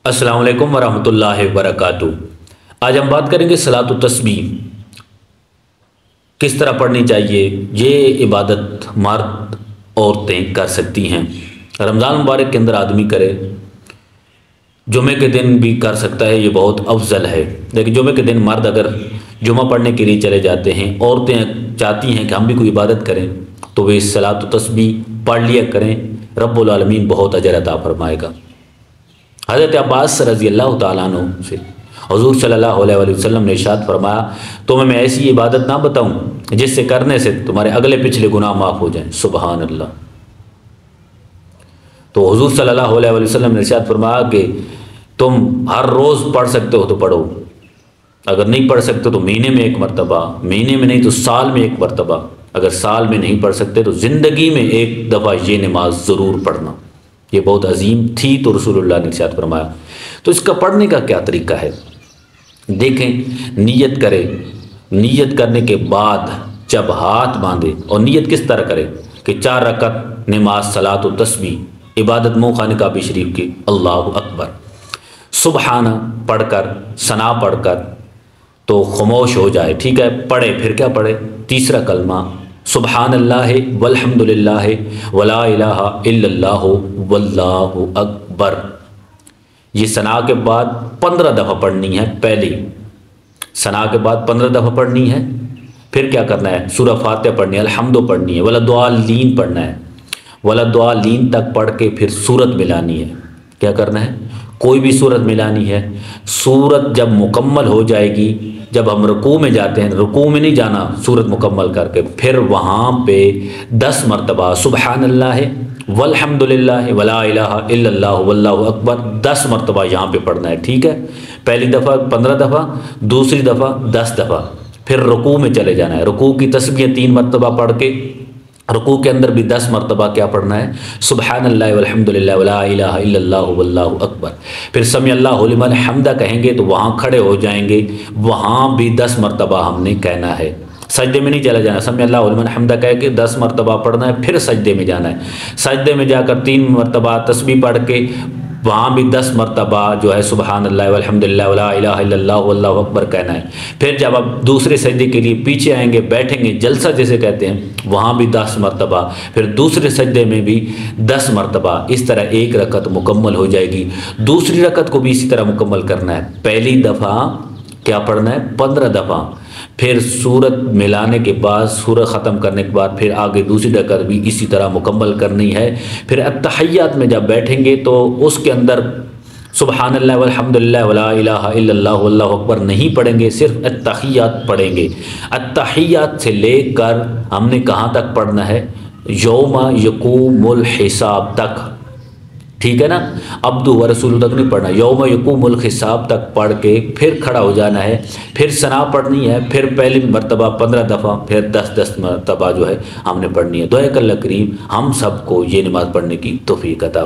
अस्सलाम वालेकुम वरहमतुल्लाहि वबरकातुहू। आज हम बात करेंगे सलात व तस्बीह किस तरह पढ़नी चाहिए। ये इबादत मर्द औरतें कर सकती हैं। रमज़ान मुबारक के अंदर आदमी करे, जुमे के दिन भी कर सकता है, ये बहुत अफजल है। लेकिन जुमे के दिन मर्द अगर जुमा पढ़ने के लिए चले जाते हैं, औरतें चाहती हैं कि हम भी कोई इबादत करें, तो वे सलात व तस्बीह पढ़ लिया करें। रब्बुल आलमीन बहुत अजर अता फरमाएगा। हज़रत अब्बास रज़ी अल्लाह ताला अन्हु से हुज़ूर सल्लल्लाहु अलैहि वसल्लम ने इरशाद फरमाया, तुम्हें मैं ऐसी इबादत ना बताऊं जिससे करने से तुम्हारे अगले पिछले गुनाह माफ़ हो जाएं। सुबहान अल्लाह। तो हुज़ूर सल्लल्लाहु अलैहि वसल्लम ने इरशाद फरमाया कि तुम हर रोज़ पढ़ सकते हो तो पढ़ो, अगर नहीं पढ़ सकते तो महीने में एक मरतबा, महीने में नहीं तो साल में एक मरतबा, अगर साल में नहीं पढ़ सकते तो ज़िंदगी में एक दफ़ा ये नमाज ज़रूर पढ़ना। ये बहुत अजीम थी तो रसूलुल्लाह ने इरशाद फरमाया। तो इसका पढ़ने का क्या तरीका है देखें। नियत करें, नियत करने के बाद जब हाथ बांधे, और नियत किस तरह करें कि 4 रकत नमाज सलात व तस्बीह इबादत मुँह खाने काबी शरीफ की अल्लाहु अकबर सुबहाना पढ़कर, सना पढ़कर तो खामोश हो जाए। ठीक है, पढ़े, फिर क्या पढ़े? तीसरा कलमा सुबहान अल्लाह वल्हम्दुलिल्लाह वला इलाहा इल्लल्लाहु वल्लाहु अकबर। ये सना के बाद 15 दफ़ा पढ़नी है। पहली सना के बाद 15 दफ़ा पढ़नी है। फिर क्या करना है? सूरह फातिहा पढ़नी है, अल्हम्दु पढ़नी है, वला दुआलीन पढ़ना है। वला दुआलीन तक पढ़ के फिर सूरत मिलानी है। क्या करना है? कोई भी सूरत मिलानी है। सूरत जब मुकम्मल हो जाएगी, जब हम रुकू में जाते हैं, रुकू में नहीं जाना, सूरत मुकम्मल करके फिर वहाँ पे 10 मरतबा सुबहान अल्लाह वल्हम्दुलिल्लाह वला इलाहा इल्लल्लाहु वल्लाहु अकबर 10 मरतबा यहाँ पे पढ़ना है। ठीक है, पहली दफ़ा 15 दफ़ा, दूसरी दफ़ा 10 दफ़ा, फिर रुकू में चले जाना है। रुकू की तस्बीह 3 मरतबा पढ़ के रुकू के अंदर भी 10 मरतबा क्या पढ़ना है? सुबहानल्लाह वल्हम्दुलिल्लाह वला इलाहा इल्लल्लाहु वल्लाहु अकबर। फिर समी अल्लाहु लिमन हम्दा कहेंगे तो वहाँ खड़े हो जाएंगे, वहाँ भी 10 मरतबा हमने कहना है। सजदे में नहीं चला जाना, समी अल्लाहु लिमन हम्दा कह के 10 मरतबा पढ़ना है, फिर सजदे में जाना है। सजदे में जाकर 3 मरतबा तस्बीह पढ़ के वहाँ भी 10 मरतबा जो है सुबहानल्लाह वल्हम्दुलिल्लाह वला इलाहा इल्लल्लाहु वल्लाहु अकबर कहना है। फिर जब आप दूसरे सजदे के लिए पीछे आएंगे, बैठेंगे, जलसा जैसे कहते हैं, वहाँ भी 10 मरतबा, फिर दूसरे सजदे में भी 10 मरतबा। इस तरह एक रकत मुकम्मल हो जाएगी। दूसरी रकत को भी इसी तरह मुकम्मल करना है। पहली दफ़ा क्या पढ़ना है? 15 दफ़ा, फिर सूरत मिलाने के बाद, सूरत ख़त्म करने के बाद फिर आगे दूसरी रकत भी इसी तरह मुकम्मल करनी है। फिर अत्तहियात में जब बैठेंगे तो उसके अंदर सुबहानल्लाह वल्हम्दुलिल्लाह वला इलाहा इल्लल्लाहु वल्लाहु अकबर नहीं पढ़ेंगे, सिर्फ अत्तहियात पढ़ेंगे। अत्तहियात से लेकर हमने कहाँ तक पढ़ना है? यौमा यक़ूमुल हिसाब तक। ठीक है ना, अब्दु व रसूल तक नहीं पढ़ना, यौम यक़ूमुल हिसाब तक पढ़ के फिर खड़ा हो जाना है। फिर सना पढ़नी है, फिर पहली मरतबा 15 दफ़ा, फिर 10-10 मरतबा जो है हमने पढ़नी है। दुआ कल्ला करीम हम सबको ये नमाज़ पढ़ने की तौफीक अता